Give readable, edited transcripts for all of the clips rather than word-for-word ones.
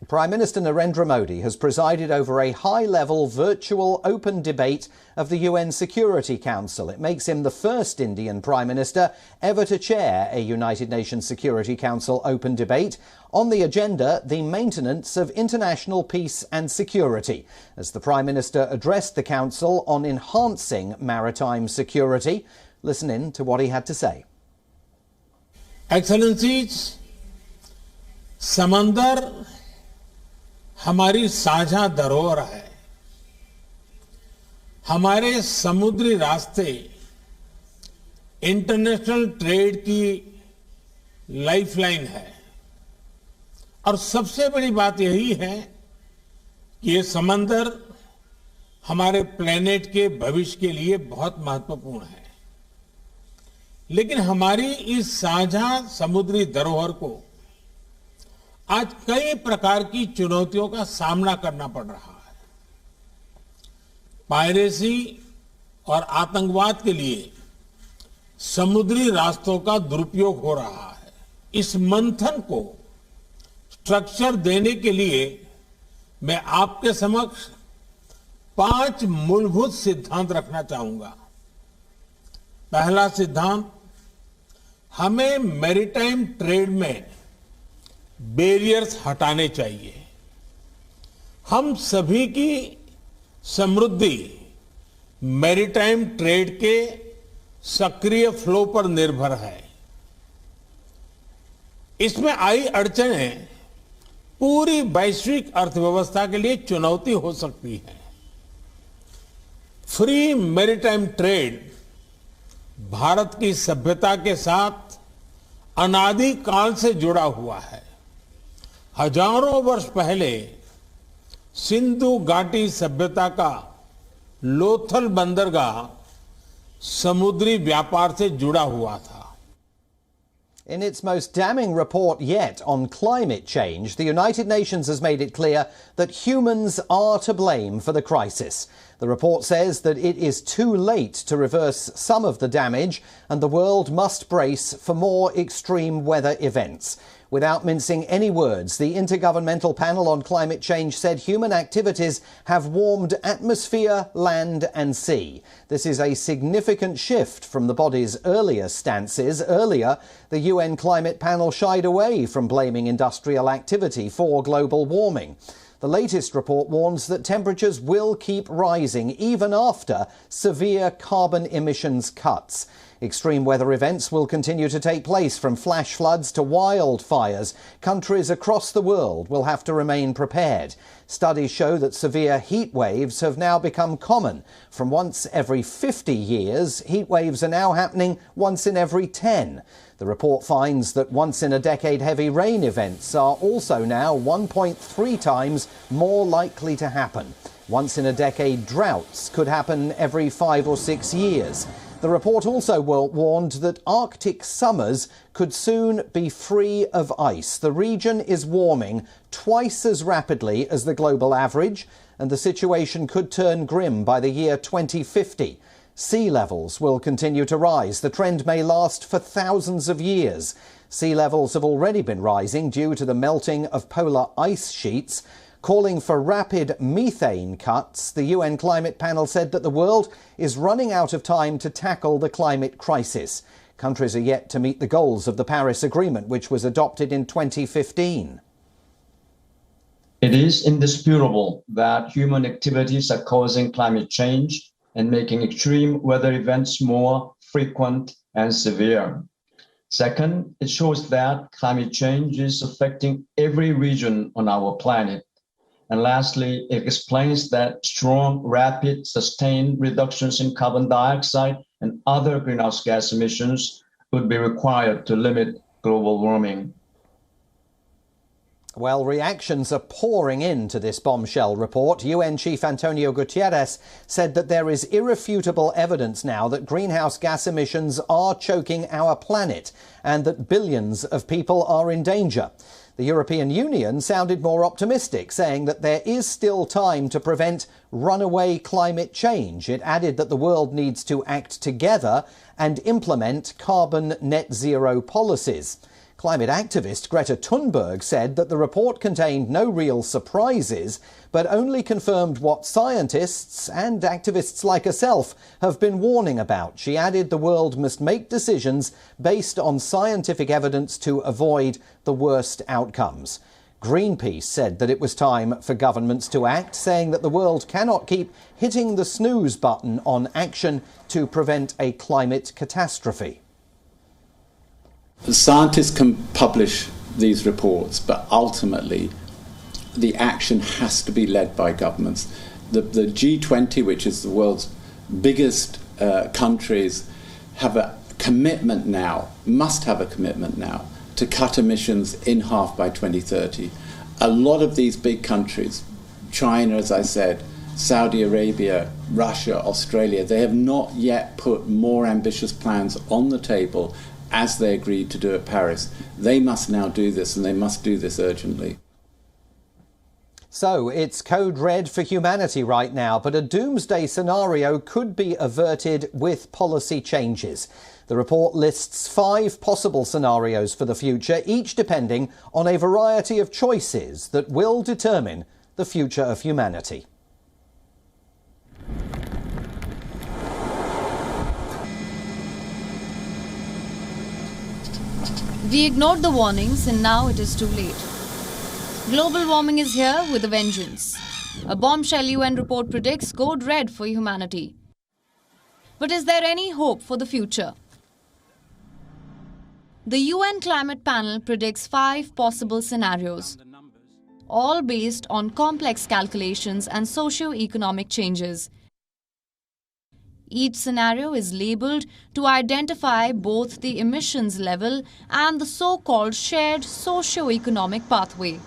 Prime Minister Narendra Modi has presided over a high-level virtual open debate of the UN Security Council. It makes him the first Indian Prime Minister ever to chair a United Nations Security Council open debate. On the agenda, the maintenance of international peace and security, as the Prime Minister addressed the Council on enhancing maritime security. Listen in to what he had to say. Excellencies, समंदर हमारी साझा धरोहर है। हमारे समुद्री रास्ते international trade की lifeline है और सबसे बड़ी बात यही है कि ये समंदर हमारे प्लेनेट के भविष्य के लिए बहुत महत्वपूर्ण है। लेकिन हमारी इस साझा समुद्री धरोहर को आज कई प्रकार की चुनौतियों का सामना करना पड़ रहा है। पायरेसी और आतंकवाद के लिए समुद्री रास्तों का दुरुपयोग हो रहा है। इस मंथन को स्ट्रक्चर देने के लिए मैं आपके समक्ष 5 मूलभूत सिद्धांत रखना चाहूंगा। पहला सिद्धांत, हमें मैरीटाइम ट्रेड में बैरियर्स हटाने चाहिए। हम सभी की समृद्धि मैरीटाइम ट्रेड के सक्रिय फ्लो पर निर्भर है। इसमें आई अड़चनें पूरी वैश्विक अर्थव्यवस्था के लिए चुनौती हो सकती है। फ्री मैरीटाइम ट्रेड भारत की सभ्यता के साथ अनादि काल से जुड़ा हुआ है। हजारों वर्ष पहले सिंधु घाटी सभ्यता का लोथल बंदरगाह समुद्री व्यापार से जुड़ा हुआ था। In its most damning report yet on climate change, the United Nations has made it clear that humans are to blame for the crisis. The report says that it is too late to reverse some of the damage and the world must brace for more extreme weather events. Without mincing any words, the Intergovernmental Panel on Climate Change said human activities have warmed atmosphere, land and sea. This is a significant shift from the body's earlier stances. Earlier, the UN Climate Panel shied away from blaming industrial activity for global warming. The latest report warns that temperatures will keep rising even after severe carbon emissions cuts. Extreme weather events will continue to take place, from flash floods to wildfires. Countries across the world will have to remain prepared. Studies show that severe heat waves have now become common. From once every 50 years, heat waves are now happening once in every 10. The report finds that once-in-a-decade heavy rain events are also now 1.3 times more likely to happen. Once-in-a-decade droughts could happen every 5 or 6 years. The report also warned that Arctic summers could soon be free of ice. The region is warming twice as rapidly as the global average, and the situation could turn grim by the year 2050. Sea levels will continue to rise. The trend may last for thousands of years. Sea levels have already been rising due to the melting of polar ice sheets. Calling for rapid methane cuts, the UN Climate Panel said that the world is running out of time to tackle the climate crisis. Countries are yet to meet the goals of the Paris Agreement, which was adopted in 2015. It is indisputable that human activities are causing climate change and making extreme weather events more frequent and severe. Second, it shows that climate change is affecting every region on our planet. And lastly, it explains that strong, rapid, sustained reductions in carbon dioxide and other greenhouse gas emissions would be required to limit global warming. Well, reactions are pouring into this bombshell report. UN Chief Antonio Guterres said that there is irrefutable evidence now that greenhouse gas emissions are choking our planet and that billions of people are in danger. The European Union sounded more optimistic, saying that there is still time to prevent runaway climate change. It added that the world needs to act together and implement carbon net zero policies. Climate activist Greta Thunberg said that the report contained no real surprises, but only confirmed what scientists and activists like herself have been warning about. She added the world must make decisions based on scientific evidence to avoid the worst outcomes. Greenpeace said that it was time for governments to act, saying that the world cannot keep hitting the snooze button on action to prevent a climate catastrophe. Scientists can publish these reports, but ultimately the action has to be led by governments. The G20, which is the world's biggest countries, have a commitment now, must have a commitment now, to cut emissions in half by 2030. A lot of these big countries, China, as I said, Saudi Arabia, Russia, Australia, they have not yet put more ambitious plans on the table as they agreed to do at Paris. They must now do this, and they must do this urgently. So it's code red for humanity right now, but a doomsday scenario could be averted with policy changes. The report lists 5 possible scenarios for the future, each depending on a variety of choices that will determine the future of humanity. We ignored the warnings and now it is too late. Global warming is here with a vengeance. A bombshell UN report predicts code red for humanity. But is there any hope for the future? The UN Climate Panel predicts 5 possible scenarios, all based on complex calculations and socio-economic changes. Each scenario is labelled to identify both the emissions level and the so-called shared socio-economic pathway.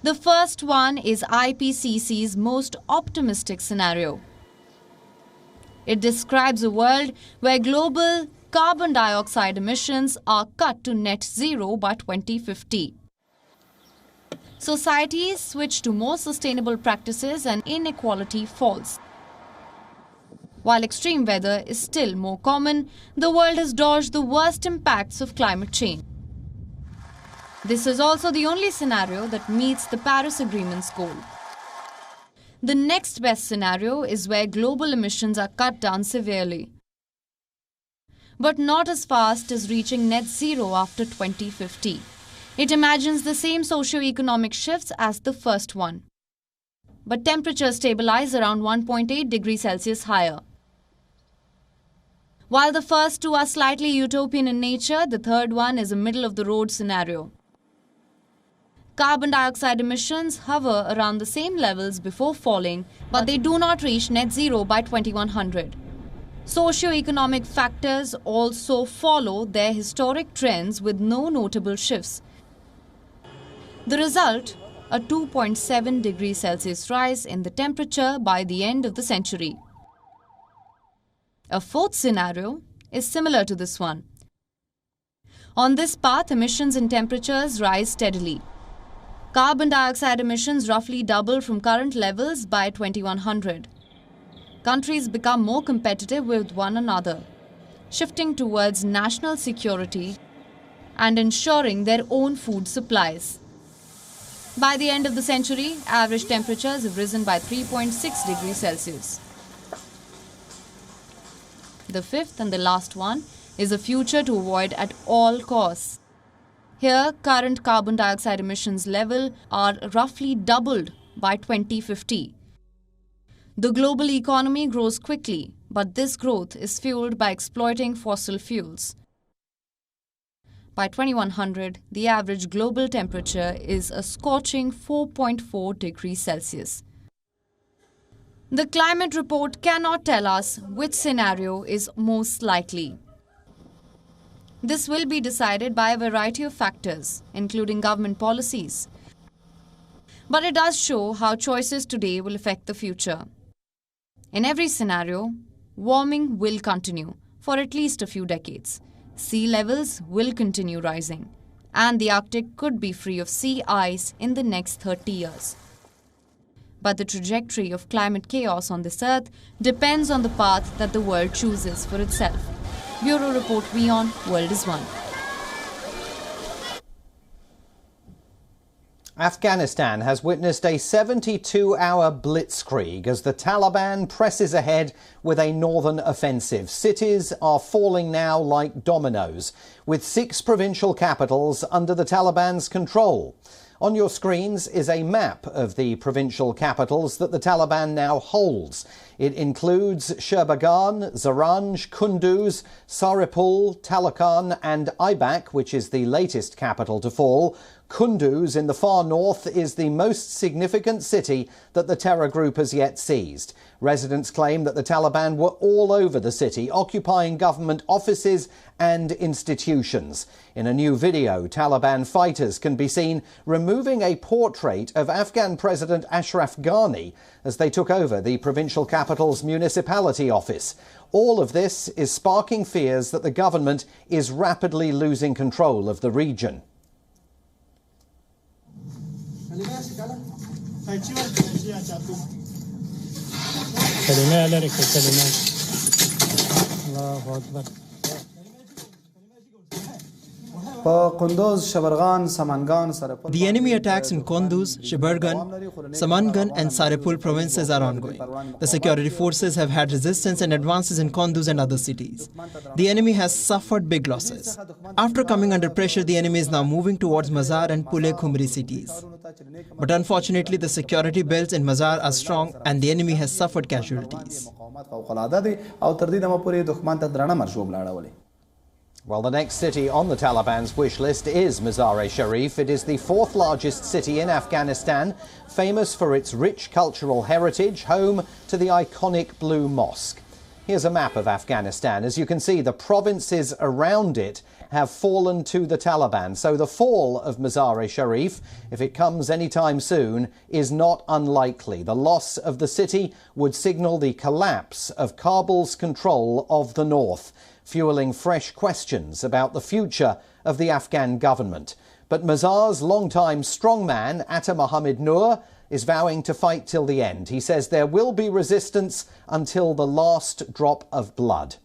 The first one is IPCC's most optimistic scenario. It describes a world where global carbon dioxide emissions are cut to net zero by 2050. Societies switch to more sustainable practices and inequality falls. While extreme weather is still more common, the world has dodged the worst impacts of climate change. This is also the only scenario that meets the Paris Agreement's goal. The next best scenario is where global emissions are cut down severely, but not as fast as reaching net zero after 2050. It imagines the same socio-economic shifts as the first one, but temperatures stabilize around 1.8 degrees Celsius higher. While the first 2 are slightly utopian in nature, the third one is a middle-of-the-road scenario. Carbon dioxide emissions hover around the same levels before falling, but they do not reach net zero by 2100. Socio-economic factors also follow their historic trends with no notable shifts. The result, a 2.7 degrees Celsius rise in the temperature by the end of the century. A fourth scenario is similar to this one. On this path, emissions and temperatures rise steadily. Carbon dioxide emissions roughly double from current levels by 2100. Countries become more competitive with one another, shifting towards national security and ensuring their own food supplies. By the end of the century, average temperatures have risen by 3.6 degrees Celsius. The fifth and the last one is a future to avoid at all costs. Here, current carbon dioxide emissions level are roughly doubled by 2050. The global economy grows quickly, but this growth is fueled by exploiting fossil fuels. By 2100, the average global temperature is a scorching 4.4 degrees Celsius. The climate report cannot tell us which scenario is most likely. This will be decided by a variety of factors, including government policies. But it does show how choices today will affect the future. In every scenario, warming will continue for at least a few decades. Sea levels will continue rising, and the Arctic could be free of sea ice in the next 30 years. But the trajectory of climate chaos on this earth depends on the path that the world chooses for itself. Bureau Report WION World is One. Afghanistan has witnessed a 72-hour blitzkrieg as the Taliban presses ahead with a northern offensive. Cities are falling now like dominoes, with 6 provincial capitals under the Taliban's control. On your screens is a map of the provincial capitals that the Taliban now holds. It includes Shurbagan, Zaranj, Kunduz, Saripul, Talakan and Aibak, which is the latest capital to fall. Kunduz in the far north is the most significant city that the terror group has yet seized. Residents claim that the Taliban were all over the city, occupying government offices and institutions. In a new video, Taliban fighters can be seen removing a portrait of Afghan President Ashraf Ghani as they took over the provincial capital's municipality office. All of this is sparking fears that the government is rapidly losing control of the region. The enemy attacks in Kunduz, Shurbagan, Samangan and Saripul provinces are ongoing. The security forces have had resistance and advances in Kunduz and other cities. The enemy has suffered big losses. After coming under pressure, the enemy is now moving towards Mazar and Pule Khumri cities. But unfortunately, the security belts in Mazar are strong and the enemy has suffered casualties. Well, the next city on the Taliban's wish list is Mazar-e-Sharif. It is the 4th largest city in Afghanistan, famous for its rich cultural heritage, home to the iconic Blue Mosque. Here's a map of Afghanistan. As you can see, the provinces around it have fallen to the Taliban. So the fall of Mazar-e-Sharif, if it comes anytime soon, is not unlikely. The loss of the city would signal the collapse of Kabul's control of the north, fueling fresh questions about the future of the Afghan government. But Mazar's longtime strongman, Atta Mohammed Noor, is vowing to fight till the end. He says there will be resistance until the last drop of blood.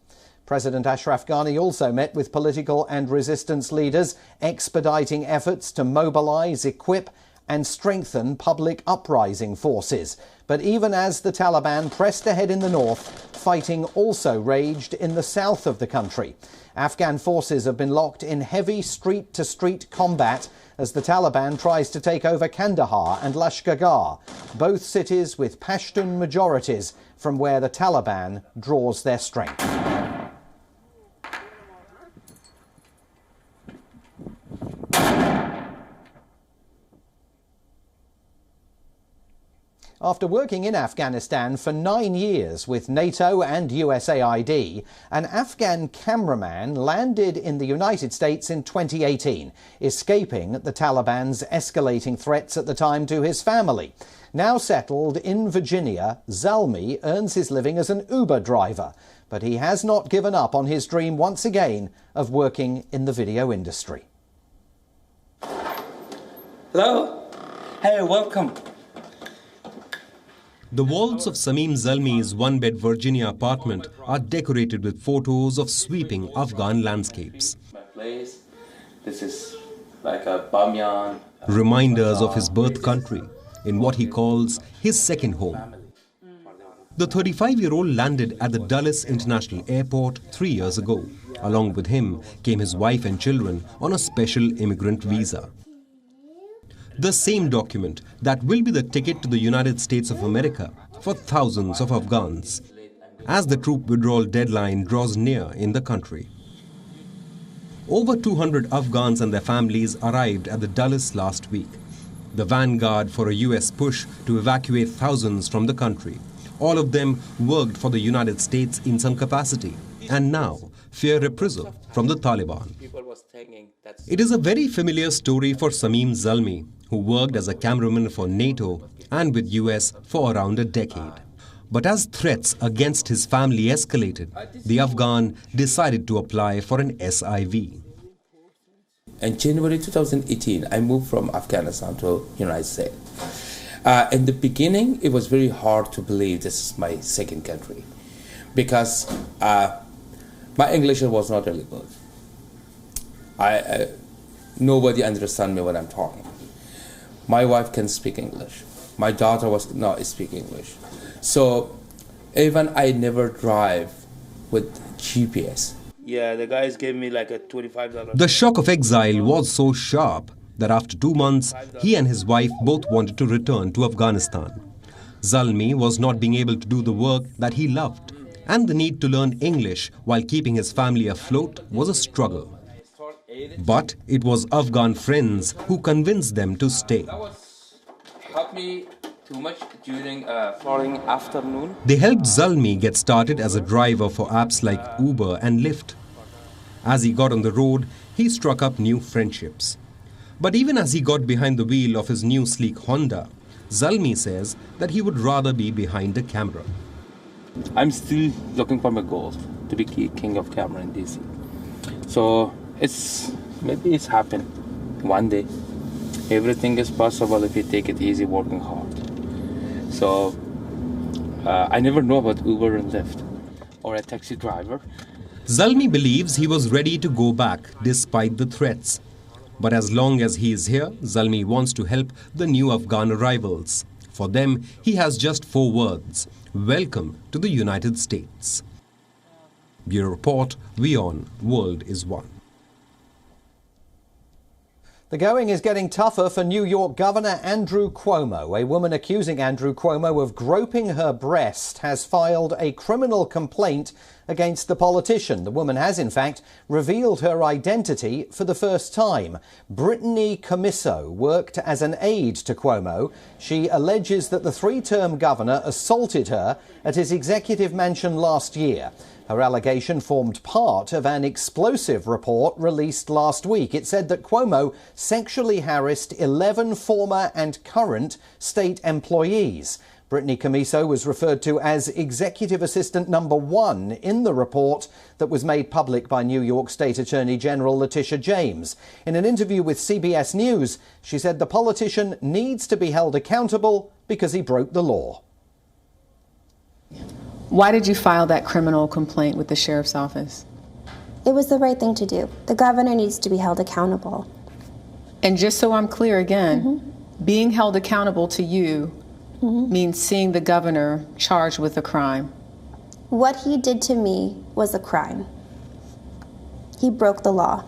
President Ashraf Ghani also met with political and resistance leaders, expediting efforts to mobilize, equip and strengthen public uprising forces. But even as the Taliban pressed ahead in the north, fighting also raged in the south of the country. Afghan forces have been locked in heavy street-to-street combat as the Taliban tries to take over Kandahar and Lashkargah, both cities with Pashtun majorities from where the Taliban draws their strength. After working in Afghanistan for 9 years with NATO and USAID, an Afghan cameraman landed in the United States in 2018, escaping the Taliban's escalating threats at the time to his family. Now settled in Virginia, Zalmi earns his living as an Uber driver, but he has not given up on his dream once again of working in the video industry. Hello. Hey, welcome. The walls of Sameem Zalmi's one-bed Virginia apartment are decorated with photos of sweeping Afghan landscapes. My place. This is like a Bamyan. Reminders of his birth country, in what he calls his second home. The 35-year-old landed at the Dulles International Airport 3 years ago. Along with him came his wife and children on a special immigrant visa. The same document that will be the ticket to the United States of America for thousands of Afghans as the troop withdrawal deadline draws near in the country. Over 200 Afghans and their families arrived at the Dulles last week, the vanguard for a US push to evacuate thousands from the country. All of them worked for the United States in some capacity and now fear reprisal from the Taliban. It is a very familiar story for Sameem Zalmi, who worked as a cameraman for NATO and with US for around a decade. But as threats against his family escalated, the Afghan decided to apply for an SIV. In January 2018, I moved from Afghanistan to the United States. In the beginning, it was very hard to believe this is my second country, because My English was not really good. Nobody understands me when I'm talking. My wife can speak English. My daughter was not speaking English. So even I never drive with GPS. Yeah, the guys gave me like a $25. The shock of exile was so sharp that after 2 months, he and his wife both wanted to return to Afghanistan. Zalmi was not being able to do the work that he loved, and the need to learn English while keeping his family afloat was a struggle. But it was Afghan friends who convinced them to stay. Helped me too much during following afternoon. They helped Zalmi get started as a driver for apps like Uber and Lyft. As he got on the road, he struck up new friendships. But even as he got behind the wheel of his new sleek Honda, Zalmi says that he would rather be behind the camera. I'm still looking for my goal to be king of camera in DC. So maybe it's happened one day. Everything is possible if you take it easy, working hard. So I never know about Uber and Lyft or a taxi driver. Zalmi believes he was ready to go back despite the threats. But as long as he is here, Zalmi wants to help the new Afghan arrivals. For them, he has just 4 words: welcome to the United States. Bureau Report, WION World is One. The going is getting tougher for New York Governor Andrew Cuomo. A woman accusing Andrew Cuomo of groping her breast has filed a criminal complaint against the politician. The woman has, in fact, revealed her identity for the first time. Brittany Commisso worked as an aide to Cuomo. She alleges that the 3-term governor assaulted her at his executive mansion last year. Her allegation formed part of an explosive report released last week. It said that Cuomo sexually harassed 11 former and current state employees. Brittany Commisso was referred to as Executive Assistant Number 1 in the report that was made public by New York State Attorney General Letitia James. In an interview with CBS News, she said the politician needs to be held accountable because he broke the law. Why did you file that criminal complaint with the sheriff's office? It was the right thing to do. The governor needs to be held accountable. And just so I'm clear again, being held accountable to you means seeing the governor charged with a crime. What he did to me was a crime. He broke the law.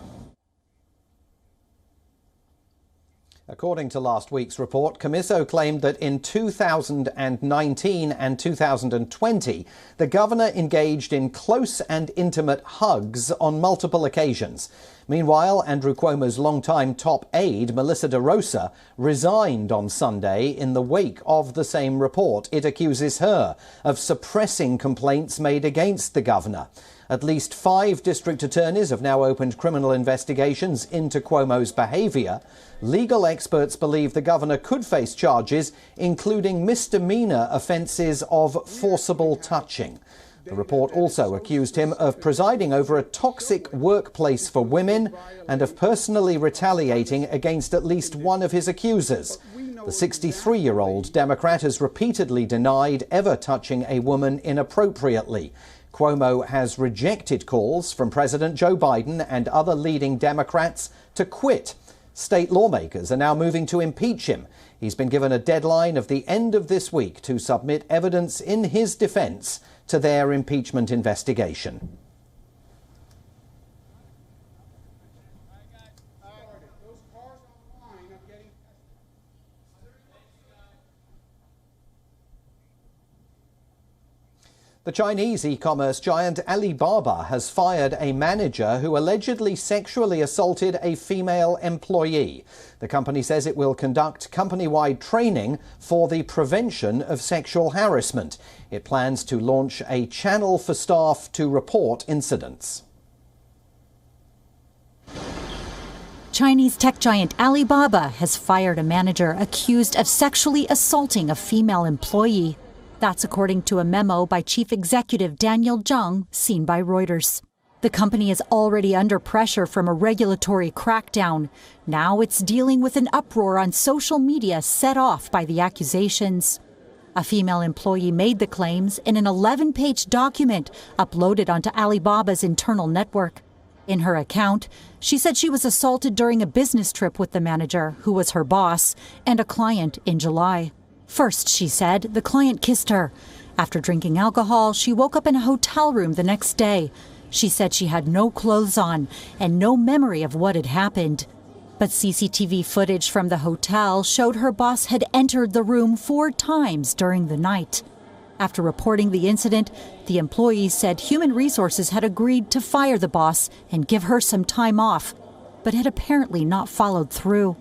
According to last week's report, Commisso claimed that in 2019 and 2020, the governor engaged in close and intimate hugs on multiple occasions. Meanwhile, Andrew Cuomo's longtime top aide, Melissa DeRosa, resigned on Sunday in the wake of the same report. It accuses her of suppressing complaints made against the governor. At least 5 district attorneys have now opened criminal investigations into Cuomo's behaviour. Legal experts believe the governor could face charges, including misdemeanor offences of forcible touching. The report also accused him of presiding over a toxic workplace for women and of personally retaliating against at least one of his accusers. The 63-year-old Democrat has repeatedly denied ever touching a woman inappropriately. Cuomo has rejected calls from President Joe Biden and other leading Democrats to quit. State lawmakers are now moving to impeach him. He's been given a deadline of the end of this week to submit evidence in his defense to their impeachment investigation. The Chinese e-commerce giant Alibaba has fired a manager who allegedly sexually assaulted a female employee. The company says it will conduct company-wide training for the prevention of sexual harassment. It plans to launch a channel for staff to report incidents. Chinese tech giant Alibaba has fired a manager accused of sexually assaulting a female employee. That's according to a memo by Chief Executive Daniel Zhang, seen by Reuters. The company is already under pressure from a regulatory crackdown. Now it's dealing with an uproar on social media set off by the accusations. A female employee made the claims in an 11-page document uploaded onto Alibaba's internal network. In her account, she said she was assaulted during a business trip with the manager, who was her boss, and a client in July. First, she said, the client kissed her. After drinking alcohol, she woke up in a hotel room the next day. She said she had no clothes on and no memory of what had happened. But CCTV footage from the hotel showed her boss had entered the room 4 times during the night. After reporting the incident, the employees said Human Resources had agreed to fire the boss and give her some time off, but had apparently not followed through.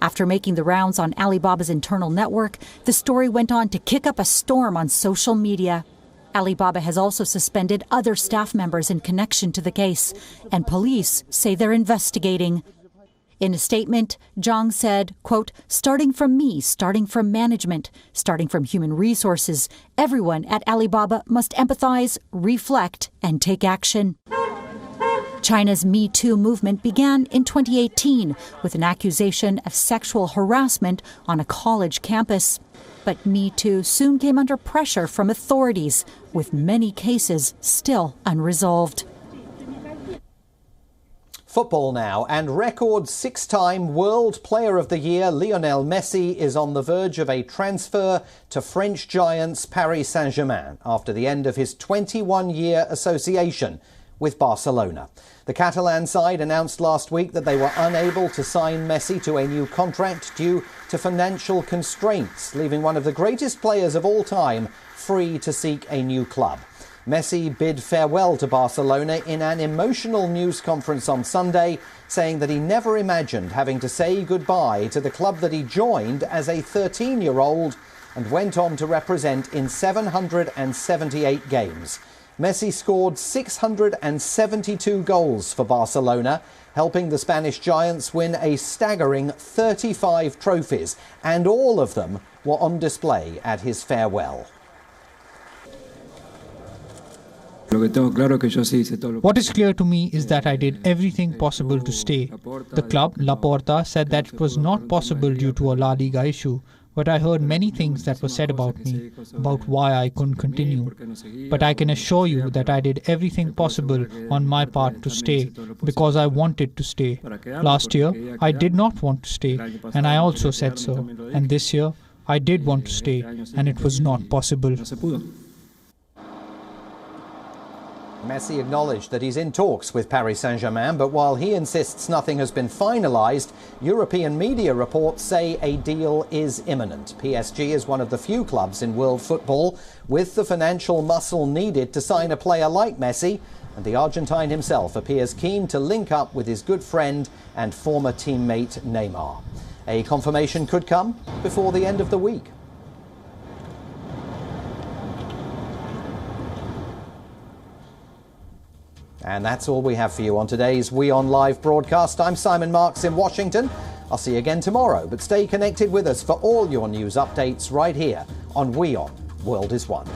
After making the rounds on Alibaba's internal network, the story went on to kick up a storm on social media. Alibaba has also suspended other staff members in connection to the case, and police say they're investigating. In a statement, Zhang said, quote, starting from me, starting from management, starting from human resources, everyone at Alibaba must empathize, reflect, and take action. China's Me Too movement began in 2018 with an accusation of sexual harassment on a college campus. But Me Too soon came under pressure from authorities, with many cases still unresolved. Football now, and record 6-time World Player of the Year Lionel Messi is on the verge of a transfer to French giants Paris Saint-Germain after the end of his 21-year association with Barcelona. The Catalan side announced last week that they were unable to sign Messi to a new contract due to financial constraints, leaving one of the greatest players of all time free to seek a new club. Messi bid farewell to Barcelona in an emotional news conference on Sunday, saying that he never imagined having to say goodbye to the club that he joined as a 13-year-old and went on to represent in 778 games. Messi scored 672 goals for Barcelona, helping the Spanish giants win a staggering 35 trophies, and all of them were on display at his farewell. What is clear to me is that I did everything possible to stay. The club, La Porta, said that it was not possible due to a La Liga issue, but I heard many things that were said about me, about why I couldn't continue. But I can assure you that I did everything possible on my part to stay, because I wanted to stay. Last year, I did not want to stay, and I also said so. And this year, I did want to stay, and it was not possible. Messi acknowledged that he's in talks with Paris Saint-Germain, but while he insists nothing has been finalised, European media reports say a deal is imminent. PSG is one of the few clubs in world football with the financial muscle needed to sign a player like Messi, and the Argentine himself appears keen to link up with his good friend and former teammate Neymar. A confirmation could come before the end of the week. And that's all we have for you on today's WION Live broadcast. I'm Simon Marks in Washington. I'll see you again tomorrow, but stay connected with us for all your news updates right here on WION World is One.